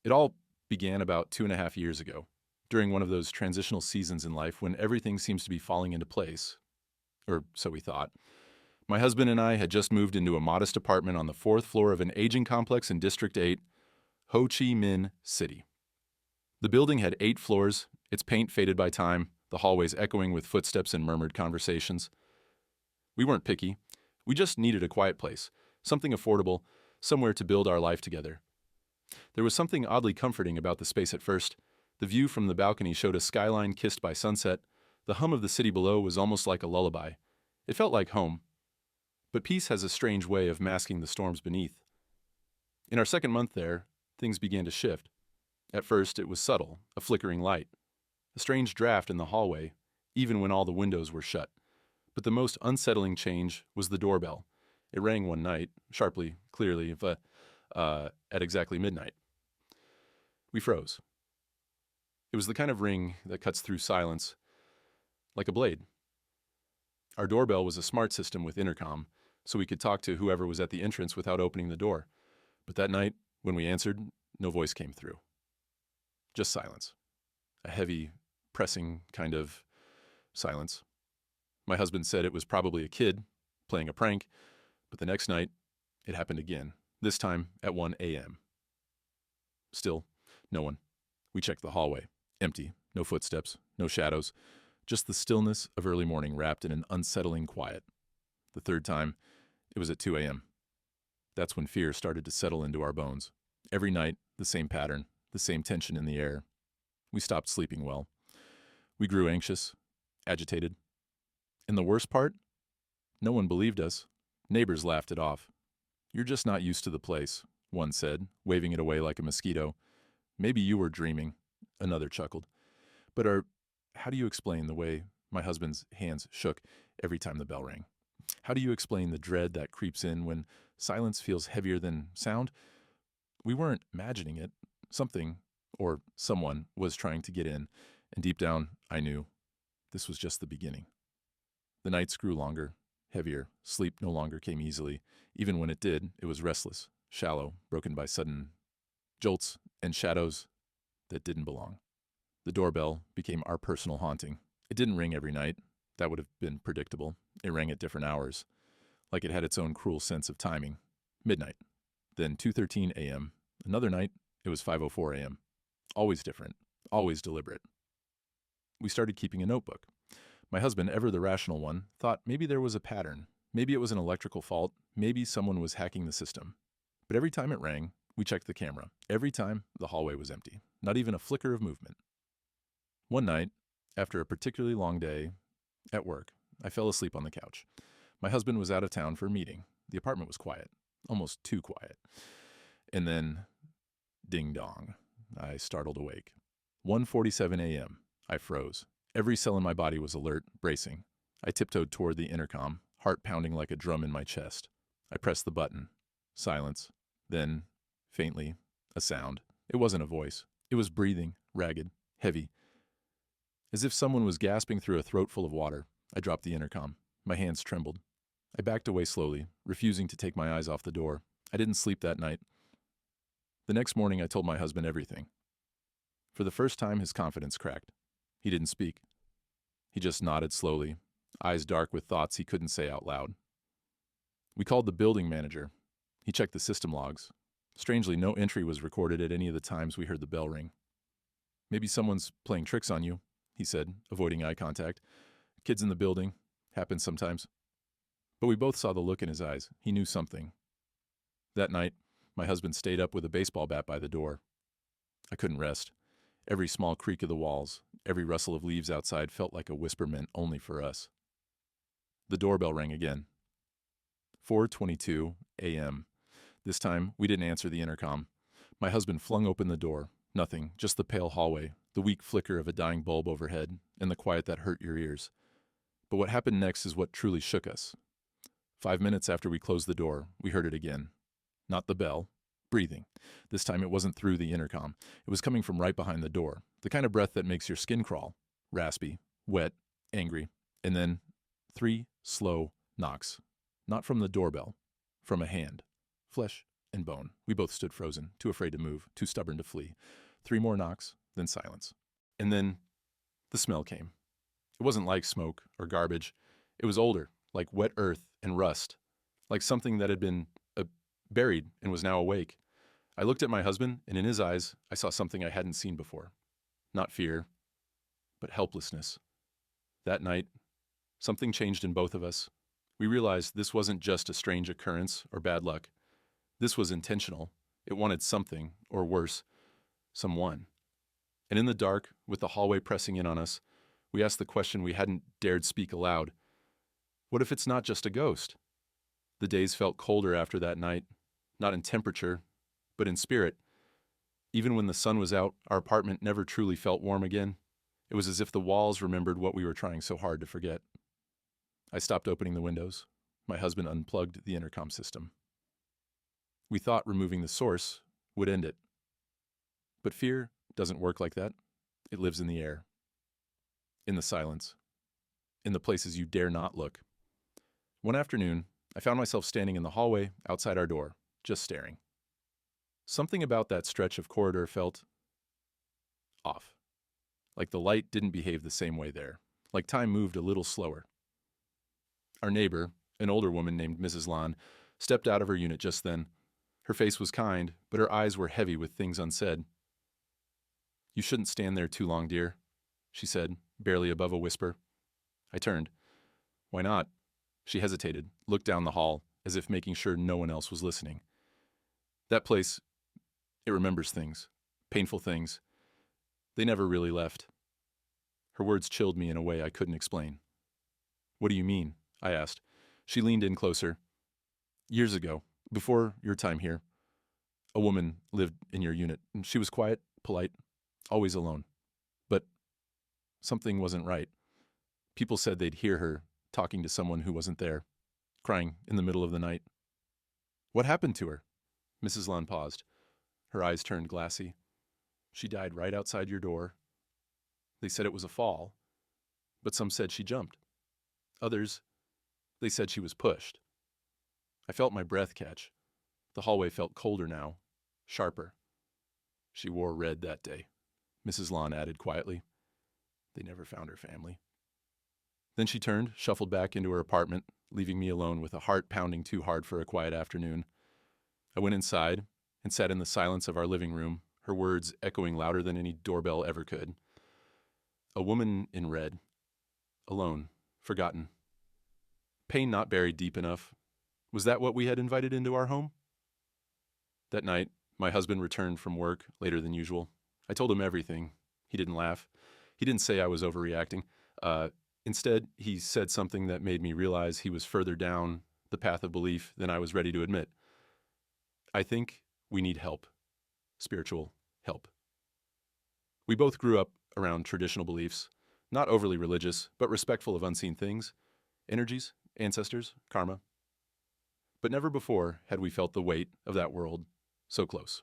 It all began about 2.5 years ago, during one of those transitional seasons in life when everything seems to be falling into place, or so we thought. My husband and I had just moved into a modest apartment on the fourth floor of an aging complex in District 8, Ho Chi Minh City. The building had 8 floors, its paint faded by time, the hallways echoing with footsteps and murmured conversations. We weren't picky. We just needed a quiet place, something affordable, somewhere to build our life together. There was something oddly comforting about the space at first. The view from the balcony showed a skyline kissed by sunset. The hum of the city below was almost like a lullaby. It felt like home. But peace has a strange way of masking the storms beneath. In our second month there, things began to shift. At first, it was subtle, a flickering light, a strange draft in the hallway, even when all the windows were shut. But the most unsettling change was the doorbell. It rang one night, sharply, clearly, at exactly midnight. We froze. It was the kind of ring that cuts through silence like a blade. Our doorbell was a smart system with intercom, so we could talk to whoever was at the entrance without opening the door. But that night, when we answered, no voice came through. Just silence. A heavy, pressing kind of silence. My husband said it was probably a kid playing a prank, but the next night, it happened again, this time at 1 a.m. Still, no one. We checked the hallway. Empty. No footsteps. No shadows. Just the stillness of early morning wrapped in an unsettling quiet. The third time, it was at 2 a.m. That's when fear started to settle into our bones. Every night, the same pattern, the same tension in the air. We stopped sleeping well. We grew anxious, agitated. And the worst part? No one believed us. Neighbors laughed it off. "You're just not used to the place," one said, waving it away like a mosquito. "Maybe you were dreaming," another chuckled. But how do you explain the way my husband's hands shook every time the bell rang? How do you explain the dread that creeps in when silence feels heavier than sound? We weren't imagining it. Something, or someone, was trying to get in, and deep down, I knew this was just the beginning. The nights grew longer, heavier. Sleep no longer came easily. Even when it did, it was restless, shallow, broken by sudden jolts and shadows that didn't belong. The doorbell became our personal haunting. It didn't ring every night. That would have been predictable. It rang at different hours, like it had its own cruel sense of timing. Midnight, then 2:13 a.m. Another night, it was 5:04 a.m. Always different, always deliberate. We started keeping a notebook. My husband, ever the rational one, thought maybe there was a pattern. Maybe it was an electrical fault. Maybe someone was hacking the system. But every time it rang, we checked the camera. Every time, the hallway was empty. Not even a flicker of movement. One night, after a particularly long day at work, I fell asleep on the couch. My husband was out of town for a meeting. The apartment was quiet, almost too quiet. And then, ding dong, I startled awake. 1:47 a.m. I froze. Every cell in my body was alert, bracing. I tiptoed toward the intercom, heart pounding like a drum in my chest. I pressed the button. Silence. Then, faintly, a sound. It wasn't a voice. It was breathing, ragged, heavy. As if someone was gasping through a throat full of water. I dropped the intercom. My hands trembled. I backed away slowly, refusing to take my eyes off the door. I didn't sleep that night. The next morning, I told my husband everything. For the first time, his confidence cracked. He didn't speak. He just nodded slowly, eyes dark with thoughts he couldn't say out loud. We called the building manager. He checked the system logs. Strangely, no entry was recorded at any of the times we heard the bell ring. "Maybe someone's playing tricks on you," he said, avoiding eye contact. "Kids in the building. Happens sometimes." But we both saw the look in his eyes. He knew something. That night, my husband stayed up with a baseball bat by the door. I couldn't rest. Every small creak of the walls, every rustle of leaves outside felt like a whisper meant only for us. The doorbell rang again. 4:22 a.m. This time, we didn't answer the intercom. My husband flung open the door. Nothing, just the pale hallway, the weak flicker of a dying bulb overhead, and the quiet that hurt your ears. But what happened next is what truly shook us. 5 minutes after we closed the door, we heard it again. Not the bell. Breathing. This time it wasn't through the intercom. It was coming from right behind the door. The kind of breath that makes your skin crawl. Raspy, wet, angry. And then 3 slow knocks. Not from the doorbell. From a hand. Flesh and bone. We both stood frozen, too afraid to move, too stubborn to flee. 3 more knocks, then silence. And then the smell came. It wasn't like smoke or garbage. It was older, like wet earth and rust, like something that had been buried and was now awake. I looked at my husband, and in his eyes, I saw something I hadn't seen before. Not fear, but helplessness. That night, something changed in both of us. We realized this wasn't just a strange occurrence or bad luck. This was intentional. It wanted something, or worse, someone. And in the dark, with the hallway pressing in on us, we asked the question we hadn't dared speak aloud. What if it's not just a ghost? The days felt colder after that night, not in temperature, but in spirit. Even when the sun was out, our apartment never truly felt warm again. It was as if the walls remembered what we were trying so hard to forget. I stopped opening the windows. My husband unplugged the intercom system. We thought removing the source would end it. But fear doesn't work like that. It lives in the air, in the silence, in the places you dare not look. One afternoon, I found myself standing in the hallway outside our door, just staring. Something about that stretch of corridor felt off. Like the light didn't behave the same way there. Like time moved a little slower. Our neighbor, an older woman named Mrs. Lon, stepped out of her unit just then. Her face was kind, but her eyes were heavy with things unsaid. "You shouldn't stand there too long, dear," she said, barely above a whisper. I turned. "Why not?" She hesitated, looked down the hall, as if making sure no one else was listening. "That place, it remembers things, painful things. They never really left." Her words chilled me in a way I couldn't explain. "What do you mean?" I asked. She leaned in closer. "Years ago, before your time here, a woman lived in your unit. She was quiet, polite, always alone. But something wasn't right. People said they'd hear her talking to someone who wasn't there, crying in the middle of the night." "What happened to her?" Mrs. Lund paused. Her eyes turned glassy. "She died right outside your door. They said it was a fall, but some said she jumped. Others, they said she was pushed." I felt my breath catch. The hallway felt colder now, sharper. "She wore red that day," Mrs. Lon added quietly. "They never found her family." Then she turned, shuffled back into her apartment, leaving me alone with a heart pounding too hard for a quiet afternoon. I went inside and sat in the silence of our living room, her words echoing louder than any doorbell ever could. A woman in red. Alone. Forgotten. Pain not buried deep enough. Was that what we had invited into our home? That night, my husband returned from work later than usual. I told him everything. He didn't laugh. He didn't say I was overreacting. Instead, he said something that made me realize he was further down the path of belief than I was ready to admit. "I think we need help. Spiritual help." We both grew up around traditional beliefs, not overly religious, but respectful of unseen things, energies, ancestors, karma. But never before had we felt the weight of that world so close.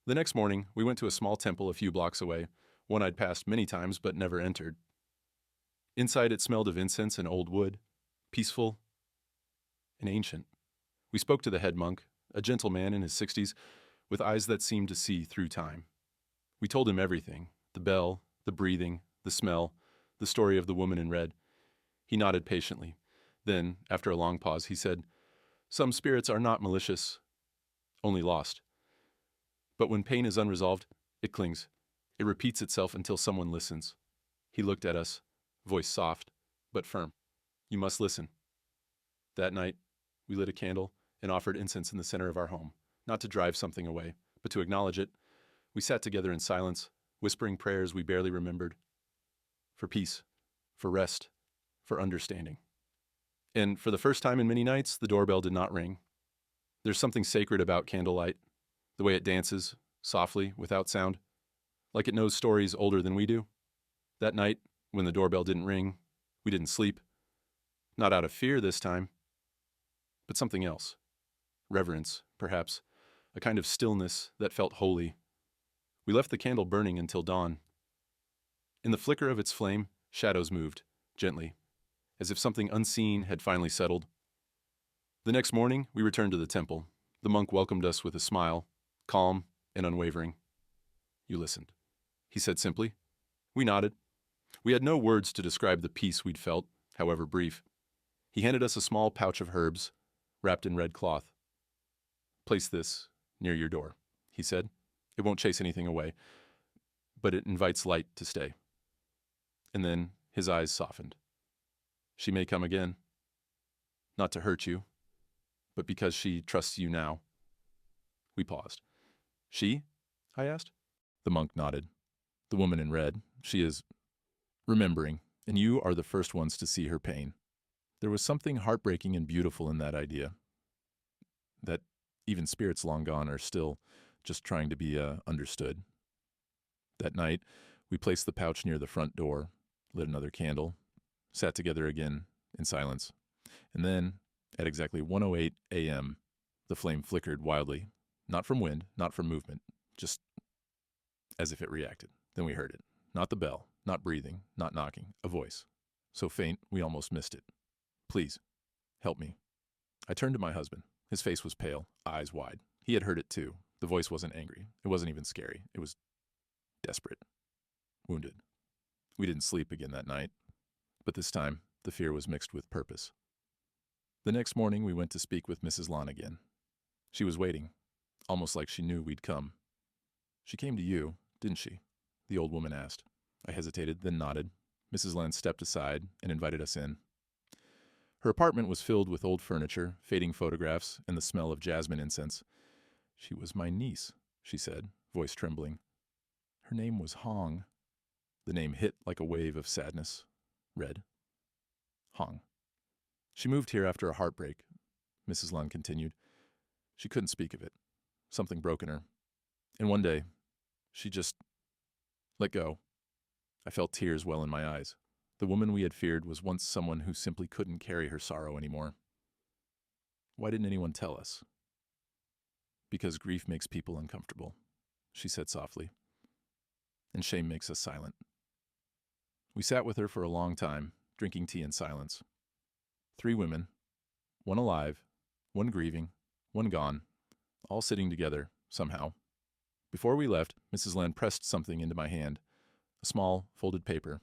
The next morning, we went to a small temple a few blocks away, one I'd passed many times but never entered. Inside, it smelled of incense and old wood, peaceful and ancient. We spoke to the head monk, a gentle man in his 60s, with eyes that seemed to see through time. We told him everything: the bell, the breathing, the smell, the story of the woman in red. He nodded patiently. Then, after a long pause, he said, "Some spirits are not malicious, only lost. But when pain is unresolved, it clings. It repeats itself until someone listens." He looked at us, voice soft, but firm. "You must listen." That night, we lit a candle and offered incense in the center of our home, not to drive something away, but to acknowledge it. We sat together in silence, whispering prayers we barely remembered. For peace, for rest, for understanding. And for the first time in many nights, the doorbell did not ring. There's something sacred about candlelight, the way it dances, softly, without sound, like it knows stories older than we do. That night, when the doorbell didn't ring, we didn't sleep. Not out of fear this time, but something else. Reverence, perhaps, a kind of stillness that felt holy. We left the candle burning until dawn. In the flicker of its flame, shadows moved, gently, as if something unseen had finally settled. The next morning, we returned to the temple. The monk welcomed us with a smile, calm and unwavering. "You listened," he said simply. We nodded. We had no words to describe the peace we'd felt, however brief. He handed us a small pouch of herbs, wrapped in red cloth. "Place this near your door," he said. "It won't chase anything away, but it invites light to stay." And then his eyes softened. "She may come again. Not to hurt you, but because she trusts you now." We paused. "She?" I asked. The monk nodded. "The woman in red. She is remembering, and you are the first ones to see her pain." There was something heartbreaking and beautiful in that idea. That even spirits long gone are still just trying to be understood. That night, we placed the pouch near the front door, lit another candle, sat together again in silence. And then, at exactly 1:08 a.m., the flame flickered wildly, not from wind, not from movement, just as if it reacted. Then we heard it. Not the bell, not breathing, not knocking, a voice. So faint, we almost missed it. "Please, help me." I turned to my husband. His face was pale, eyes wide. He had heard it too. The voice wasn't angry. It wasn't even scary. It was desperate, wounded. We didn't sleep again that night, but this time the fear was mixed with purpose. The next morning we went to speak with Mrs. Lon again. She was waiting, almost like she knew we'd come. "She came to you, didn't she?" the old woman asked. I hesitated, then nodded. Mrs. Lon stepped aside and invited us in. Her apartment was filled with old furniture, fading photographs, and the smell of jasmine incense. "She was my niece," she said, voice trembling. "Her name was Hong." The name hit like a wave of sadness. Red. Hong. "She moved here after a heartbreak," Mrs. Lund continued. "She couldn't speak of it. Something broke in her. And one day, she just let go." I felt tears well in my eyes. The woman we had feared was once someone who simply couldn't carry her sorrow anymore. "Why didn't anyone tell us?" "Because grief makes people uncomfortable," she said softly. "And shame makes us silent." We sat with her for a long time, drinking tea in silence. 3 women, one alive, one grieving, one gone, all sitting together, somehow. Before we left, Mrs. Land pressed something into my hand, a small, folded paper.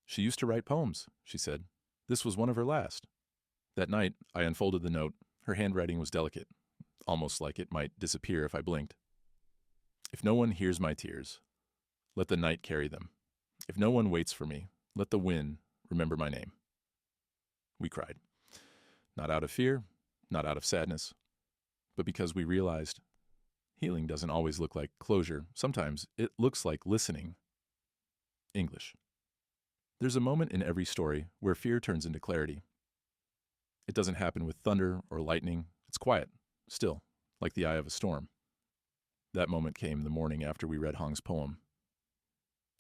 "She used to write poems," she said. "This was one of her last." That night, I unfolded the note. Her handwriting was delicate, almost like it might disappear if I blinked. "If no one hears my tears, let the night carry them. If no one waits for me, let the wind remember my name." We cried. Not out of fear, not out of sadness, but because we realized healing doesn't always look like closure. Sometimes it looks like listening. English. There's a moment in every story where fear turns into clarity. It doesn't happen with thunder or lightning. It's quiet, still, like the eye of a storm. That moment came the morning after we read Hong's poem.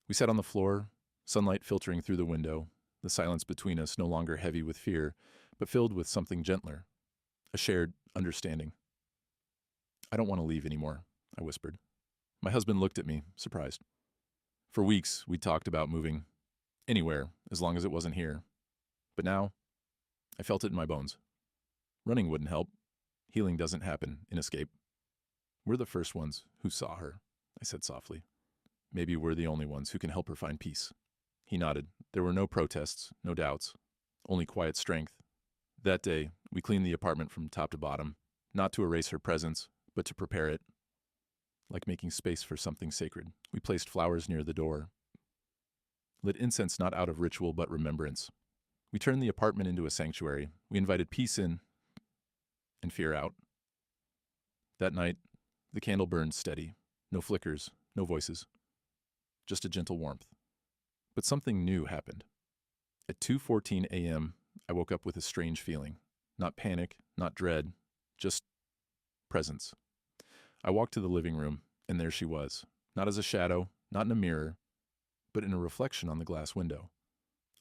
We sat on the floor, sunlight filtering through the window, the silence between us no longer heavy with fear, but filled with something gentler, a shared understanding. "I don't want to leave anymore," I whispered. My husband looked at me, surprised. For weeks, we talked about moving anywhere, as long as it wasn't here. But now, I felt it in my bones. Running wouldn't help. Healing doesn't happen in escape. "We're the first ones who saw her," I said softly. "Maybe we're the only ones who can help her find peace." He nodded. There were no protests, no doubts, only quiet strength. That day, we cleaned the apartment from top to bottom, not to erase her presence, but to prepare it. Like making space for something sacred, we placed flowers near the door, lit incense not out of ritual but remembrance. We turned the apartment into a sanctuary. We invited peace in and fear out. That night, the candle burned steady. No flickers, no voices. Just a gentle warmth. But something new happened. At 2:14 a.m., I woke up with a strange feeling. Not panic, not dread, just presence. I walked to the living room, and there she was. Not as a shadow, not in a mirror, but in a reflection on the glass window.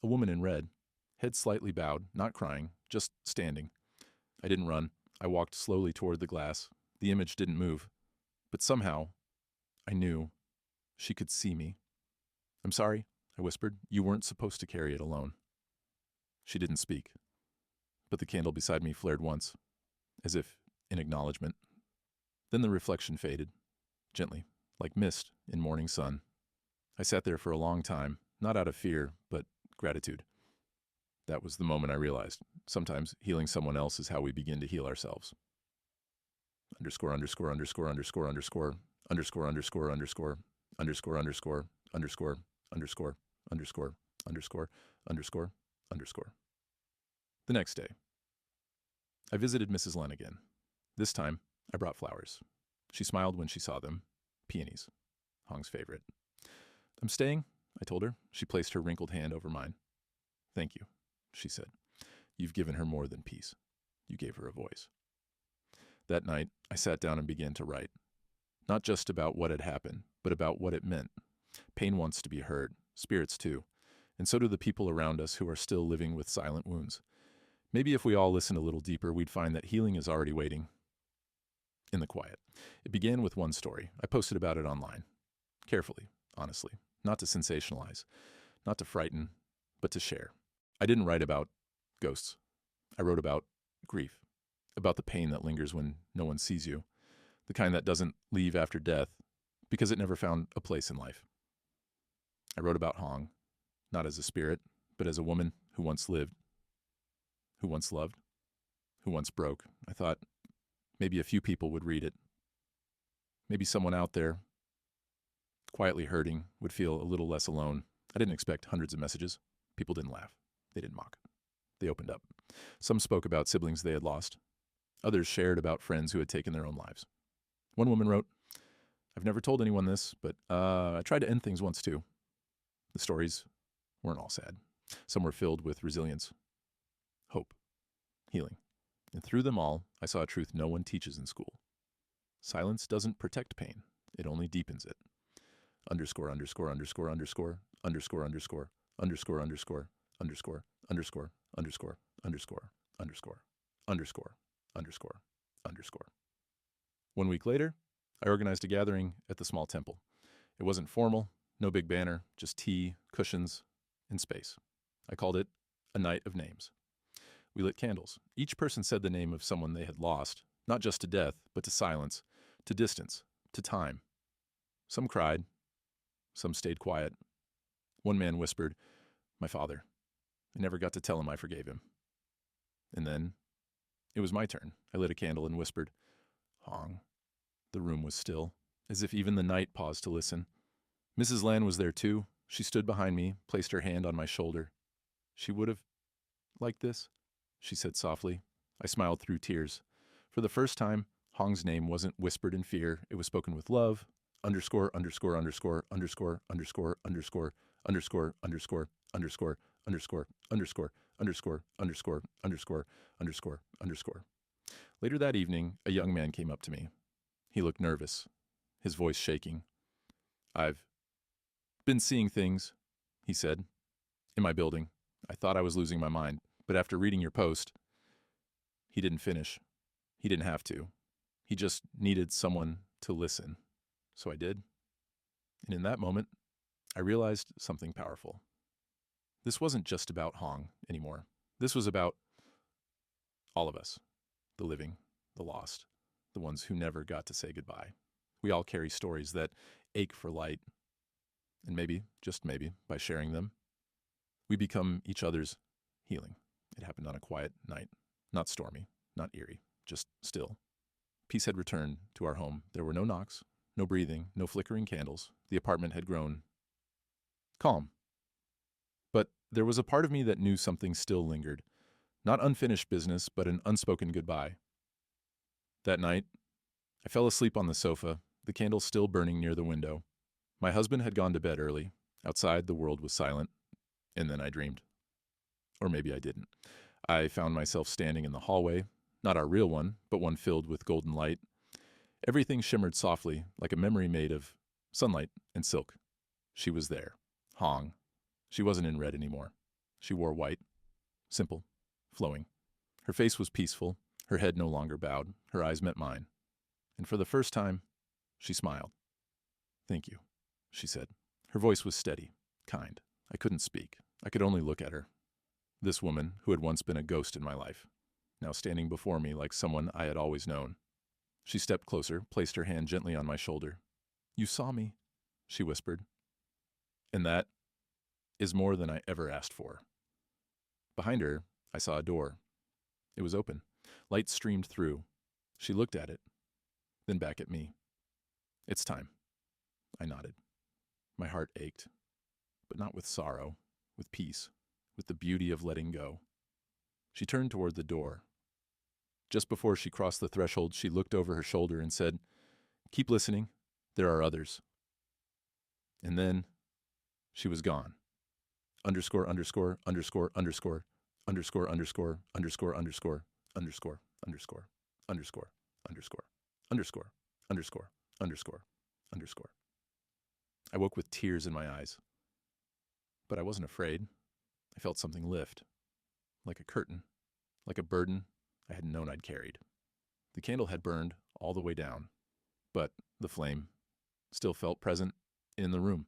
A woman in red, head slightly bowed, not crying, just standing. I didn't run. I walked slowly toward the glass. The image didn't move. But somehow, I knew she could see me. "I'm sorry," I whispered. "You weren't supposed to carry it alone." She didn't speak. But the candle beside me flared once, as if in acknowledgement. Then the reflection faded, gently, like mist in morning sun. I sat there for a long time, not out of fear, but gratitude. That was the moment I realized sometimes healing someone else is how we begin to heal ourselves. Underscore, underscore, underscore, underscore, underscore, underscore, underscore, underscore, underscore, underscore, underscore, underscore, underscore, underscore, underscore, underscore. The next day, I visited Mrs. Len again. This time, I brought flowers. She smiled when she saw them. Peonies, Hong's favorite. I'm staying, I told her. She placed her wrinkled hand over mine. Thank you, she said. You've given her more than peace. You gave her a voice. That night, I sat down and began to write. Not just about what had happened, but about what it meant. Pain wants to be heard, spirits too, and so do the people around us who are still living with silent wounds. Maybe if we all listened a little deeper, we'd find that healing is already waiting in the quiet. It began with one story. I posted about it online. Carefully, honestly, not to sensationalize, not to frighten, but to share. I didn't write about ghosts. I wrote about grief, about the pain that lingers when no one sees you, the kind that doesn't leave after death because it never found a place in life. I wrote about Hong, not as a spirit, but as a woman who once lived, who once loved, who once broke. I thought maybe a few people would read it. Maybe someone out there, quietly hurting, would feel a little less alone. I didn't expect hundreds of messages. People didn't laugh. They didn't mock. They opened up. Some spoke about siblings they had lost. Others shared about friends who had taken their own lives. One woman wrote, I've never told anyone this, but I tried to end things once too. The stories weren't all sad. Some were filled with resilience, hope, healing. And through them all, I saw a truth no one teaches in school. Silence doesn't protect pain. It only deepens it. Underscore, underscore, underscore, underscore, underscore, underscore, underscore, underscore, underscore, underscore, underscore, underscore, underscore, underscore, underscore, underscore. 1 week later, I organized a gathering at the small temple. It wasn't formal, no big banner, just tea, cushions, and space. I called it a night of names. We lit candles. Each person said the name of someone they had lost, not just to death, but to silence, to distance, to time. Some cried. Some stayed quiet. One man whispered, my father. I never got to tell him I forgave him. And then it was my turn. I lit a candle and whispered, Hong. The room was still, as if even the night paused to listen. Mrs. Lan was there too. She stood behind me, placed her hand on my shoulder. She would have liked this, she said softly. I smiled through tears. For the first time, Hong's name wasn't whispered in fear. It was spoken with love. Underscore, underscore, underscore, underscore, underscore, underscore, underscore, underscore, underscore, underscore, underscore, underscore, underscore, underscore, underscore, underscore. Later that evening, a young man came up to me. He looked nervous, his voice shaking. I've been seeing things, he said, in my building. I thought I was losing my mind, but after reading your post, he didn't finish. He didn't have to. He just needed someone to listen. So I did. And in that moment, I realized something powerful. This wasn't just about Hong anymore. This was about all of us, the living, the lost, the ones who never got to say goodbye. We all carry stories that ache for light. And maybe, just maybe, by sharing them, we become each other's healing. It happened on a quiet night, not stormy, not eerie, just still. Peace had returned to our home. There were no knocks, no breathing, no flickering candles. The apartment had grown calm. But there was a part of me that knew something still lingered. Not unfinished business, but an unspoken goodbye. That night, I fell asleep on the sofa, the candle still burning near the window. My husband had gone to bed early. Outside, the world was silent. And then I dreamed. Or maybe I didn't. I found myself standing in the hallway, not our real one, but one filled with golden light. Everything shimmered softly, like a memory made of sunlight and silk. She was there. Hong. She wasn't in red anymore. She wore white. Simple. Flowing. Her face was peaceful. Her head no longer bowed. Her eyes met mine. And for the first time, she smiled. Thank you, she said. Her voice was steady, kind. I couldn't speak. I could only look at her. This woman, who had once been a ghost in my life. now standing before me like someone I had always known. She stepped closer, placed her hand gently on my shoulder. "You saw me," she whispered. "And that is more than I ever asked for." Behind her, I saw a door. It was open. Light streamed through. She looked at it, then back at me. "It's time." I nodded. My heart ached, but not with sorrow, with peace, with the beauty of letting go. She turned toward the door. Just before she crossed the threshold, she looked over her shoulder and said, "Keep listening. There are others." And then she was gone. Underscore, underscore, underscore, underscore, underscore, underscore, underscore, underscore, underscore, underscore, underscore, underscore, underscore, underscore, underscore, underscore. I woke with tears in my eyes. But I wasn't afraid. I felt something lift, like a curtain, like a burden I hadn't known I'd carried. The candle had burned all the way down, but the flame still felt present in the room.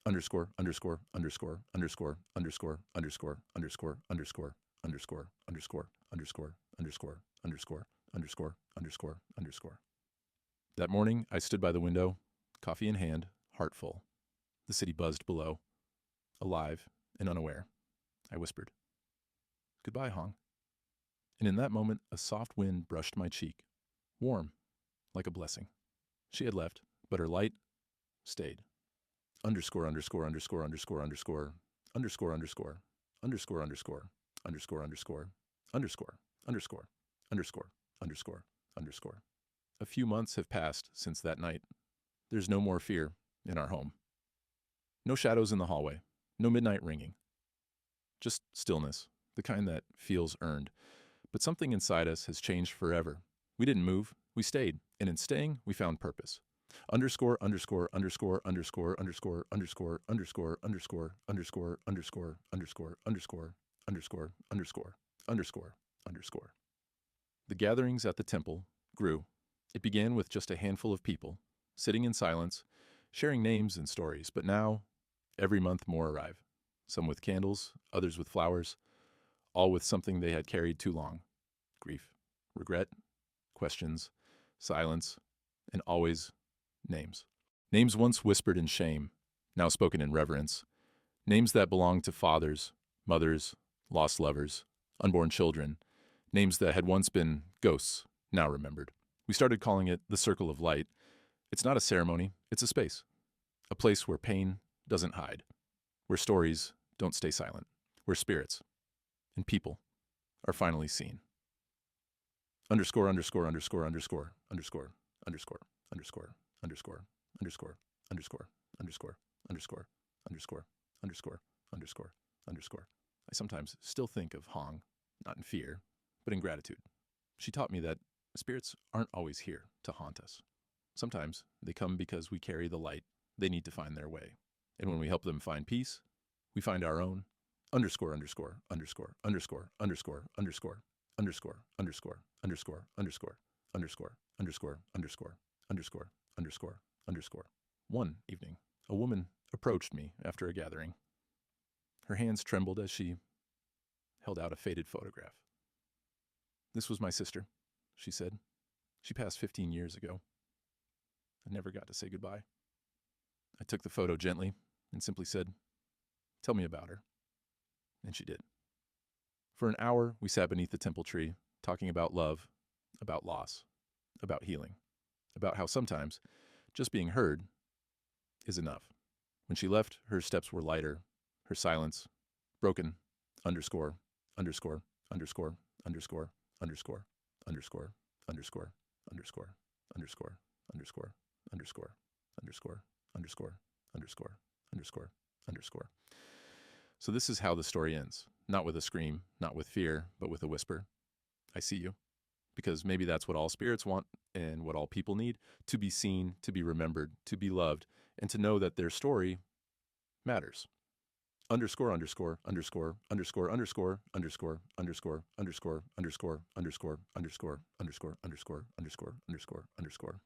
Underscore, underscore, underscore, underscore, underscore, underscore, underscore, underscore, underscore, underscore, underscore, underscore, underscore, underscore, underscore, underscore. That morning, I stood by the window, coffee in hand, heart full. The city buzzed below. Alive and unaware, I whispered, "Goodbye, Hong." And in that moment, a soft wind brushed my cheek, warm, like a blessing. She had left, but her light stayed. Underscore, underscore, underscore, underscore, underscore, underscore, underscore, underscore, underscore, underscore, underscore, underscore, underscore, underscore, underscore, underscore. A few months have passed since that night. There's no more fear in our home. No shadows in the hallway. No midnight ringing. Just stillness, the kind that feels earned. But something inside us has changed forever. We didn't move, we stayed, and in staying, we found purpose. Underscore, underscore, underscore, underscore, underscore, underscore, underscore, underscore, underscore, underscore, underscore, underscore, underscore, underscore, underscore, underscore. The gatherings at the temple grew. It began with just a handful of people, sitting in silence, sharing names and stories, but now, every month more arrive, some with candles, others with flowers, all with something they had carried too long. Grief, regret, questions, silence, and always names. Names once whispered in shame, now spoken in reverence. Names that belonged to fathers, mothers, lost lovers, unborn children. Names that had once been ghosts, now remembered. We started calling it the Circle of Light. It's not a ceremony, it's a space. A place where pain doesn't hide, where stories don't stay silent, where spirits and people are finally seen. Underscore, underscore, underscore, underscore, underscore, underscore, underscore, underscore, underscore, underscore, underscore, underscore, underscore, underscore, underscore, underscore. I sometimes still think of Hong, not in fear, but in gratitude. She taught me that spirits aren't always here to haunt us. Sometimes they come because we carry the light they need to find their way. And when we help them find peace, we find our own. Underscore, underscore, underscore, underscore, underscore, underscore, underscore, underscore, underscore, underscore, underscore, underscore, underscore, underscore, underscore, underscore. One evening, a woman approached me after a gathering. Her hands trembled as she held out a faded photograph. "This was my sister," she said. "She passed 15 years ago. I never got to say goodbye." I took the photo gently and simply said, "Tell me about her." And she did. For an hour, we sat beneath the temple tree, talking about love, about loss, about healing, about how sometimes just being heard is enough. When she left, her steps were lighter, her silence broken. Underscore, underscore, underscore, underscore, underscore, underscore, underscore, underscore, underscore, underscore, underscore, underscore, underscore, underscore, underscore, underscore. So this is how the story ends. Not with a scream, not with fear, but with a whisper. "I see you." Because maybe that's what all spirits want and what all people need, to be seen, to be remembered, to be loved, and to know that their story matters. Underscore, underscore, underscore, underscore, underscore, underscore, underscore, underscore, underscore, underscore, underscore, underscore, underscore, underscore, underscore, underscore.